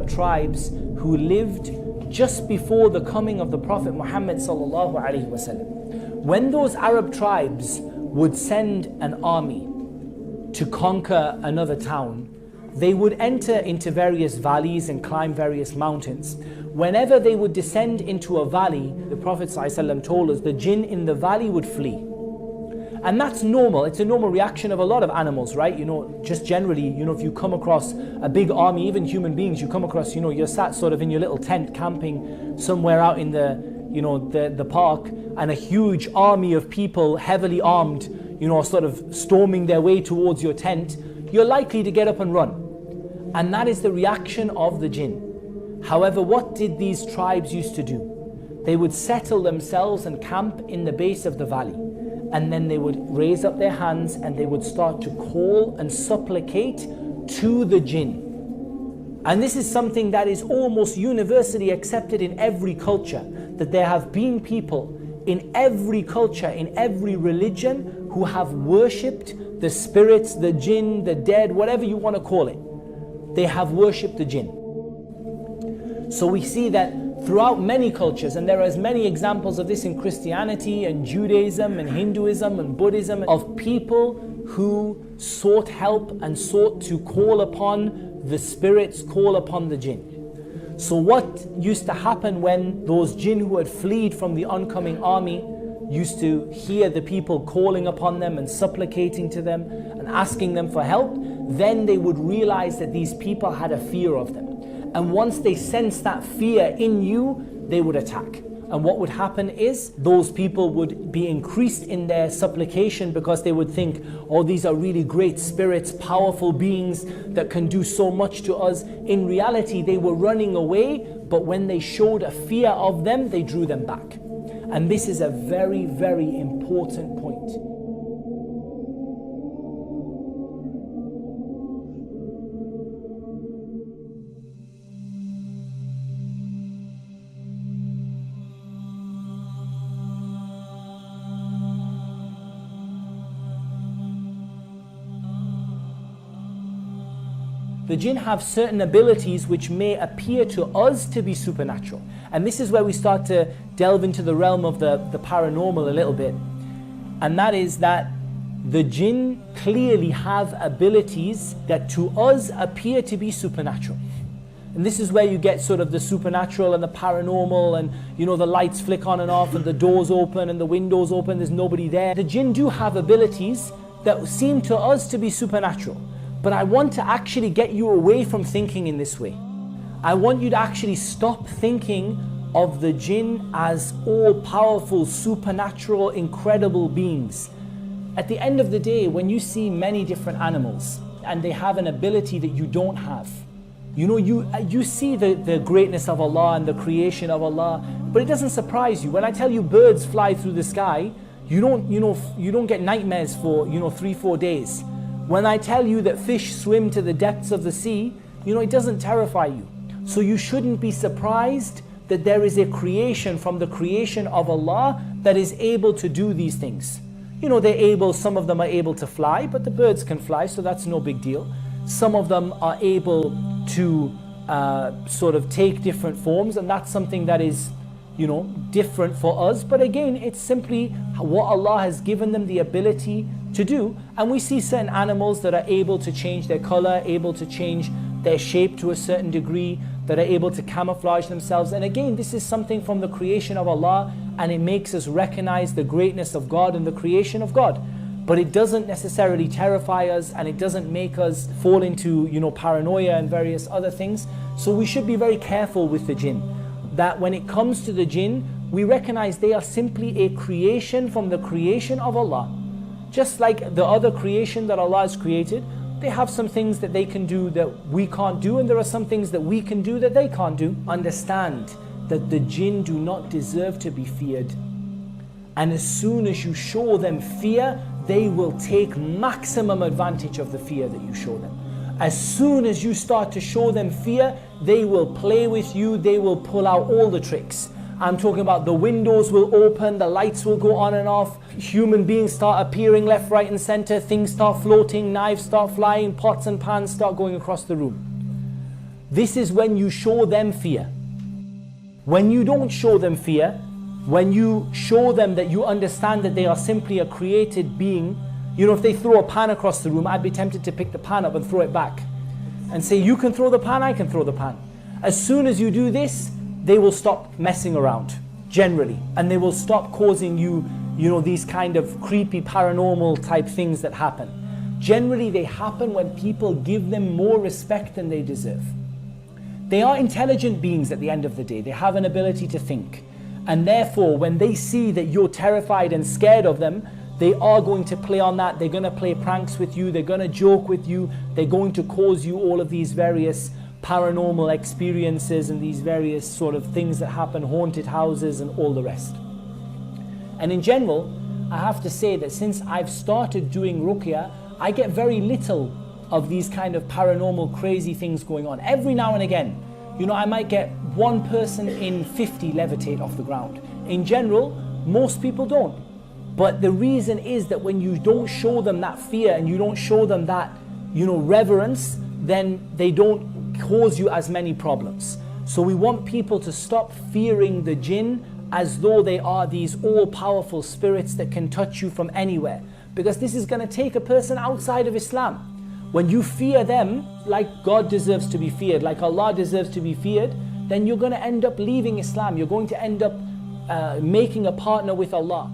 Arab tribes who lived just before the coming of the Prophet Muhammad sallallahu alaihi wasallam. When those Arab tribes would send an army to conquer another town, they would enter into various valleys and climb various mountains. Whenever they would descend into a valley, the Prophet ﷺ told us the jinn in the valley would flee. And that's normal. It's a normal reaction of a lot of animals, right? Just generally, if you come across a big army, even human beings, you come across, you're sat sort of in your little tent camping somewhere out in the park, and a huge army of people, heavily armed, sort of storming their way towards your tent, you're likely to get up and run. And that is the reaction of the jinn. However, what did these tribes used to do? They would settle themselves and camp in the base of the valley. And then they would raise up their hands and they would start to call and supplicate to the jinn. And this is something that is almost universally accepted in every culture, that there have been people in every culture, in every religion, who have worshipped the spirits, the jinn, the dead, whatever you want to call it. They have worshipped the jinn. So we see that throughout many cultures, and there are as many examples of this in Christianity and Judaism and Hinduism and Buddhism, of people who sought help and sought to call upon the spirits, call upon the jinn. So what used to happen when those jinn who had fled from the oncoming army used to hear the people calling upon them and supplicating to them and asking them for help, then they would realize that these people had a fear of them. And once they sensed that fear in you, they would attack. And what would happen is those people would be increased in their supplication, because they would think, oh, these are really great spirits, powerful beings that can do so much to us. In reality, they were running away, but when they showed a fear of them, they drew them back. And this is a very, very important point. The jinn have certain abilities which may appear to us to be supernatural. And this is where we start to delve into the realm of the paranormal a little bit. And that is that the jinn clearly have abilities that to us appear to be supernatural. And this is where you get sort of the supernatural and the paranormal, and the lights flick on and off and the doors open and the windows open, there's nobody there. The jinn do have abilities that seem to us to be supernatural. But I want to actually get you away from thinking in this way. I want you to actually stop thinking of the jinn as all-powerful, supernatural, incredible beings. At the end of the day, when you see many different animals and they have an ability that you don't have, you see the greatness of Allah and the creation of Allah, but it doesn't surprise you. When I tell you birds fly through the sky, you don't get nightmares for 3-4 days. When I tell you that fish swim to the depths of the sea, it doesn't terrify you. So you shouldn't be surprised that there is a creation from the creation of Allah that is able to do these things. Some of them are able to fly, but the birds can fly, so that's no big deal. Some of them are able to sort of take different forms, and that's something that is different for us. But again, it's simply what Allah has given them the ability to do. And we see certain animals that are able to change their color, able to change their shape to a certain degree, that are able to camouflage themselves. And again, this is something from the creation of Allah, and it makes us recognize the greatness of God and the creation of God. But it doesn't necessarily terrify us, and it doesn't make us fall into paranoia and various other things. So we should be very careful with the jinn, that when it comes to the jinn, we recognize they are simply a creation from the creation of Allah. Just like the other creation that Allah has created, they have some things that they can do that we can't do, and there are some things that we can do that they can't do. Understand that the jinn do not deserve to be feared. And as soon as you show them fear, they will take maximum advantage of the fear that you show them. As soon as you start to show them fear, they will play with you, they will pull out all the tricks. I'm talking about the windows will open, the lights will go on and off, human beings start appearing left, right and center, things start floating, knives start flying, pots and pans start going across the room. This is when you show them fear. When you don't show them fear, when you show them that you understand that they are simply a created being, if they throw a pan across the room, I'd be tempted to pick the pan up and throw it back and say, you can throw the pan, I can throw the pan. As soon as you do this, they will stop messing around, generally, and they will stop causing you, these kind of creepy paranormal type things that happen. Generally, they happen when people give them more respect than they deserve. They are intelligent beings at the end of the day. They have an ability to think. And therefore, when they see that you're terrified and scared of them, they are going to play on that. They're going to play pranks with you. They're going to joke with you. They're going to cause you all of these various paranormal experiences and these various sort of things that happen, haunted houses and all the rest. And in general, I have to say that since I've started doing ruqya, I get very little of these kind of paranormal crazy things going on. Every now and again, I might get one person in 50 levitate off the ground. In general, most people don't. But the reason is that when you don't show them that fear and you don't show them that, reverence, then they don't cause you as many problems. So we want people to stop fearing the jinn as though they are these all-powerful spirits that can touch you from anywhere. Because this is going to take a person outside of Islam. When you fear them like God deserves to be feared, like Allah deserves to be feared, then you're going to end up leaving Islam. You're going to end up making a partner with Allah.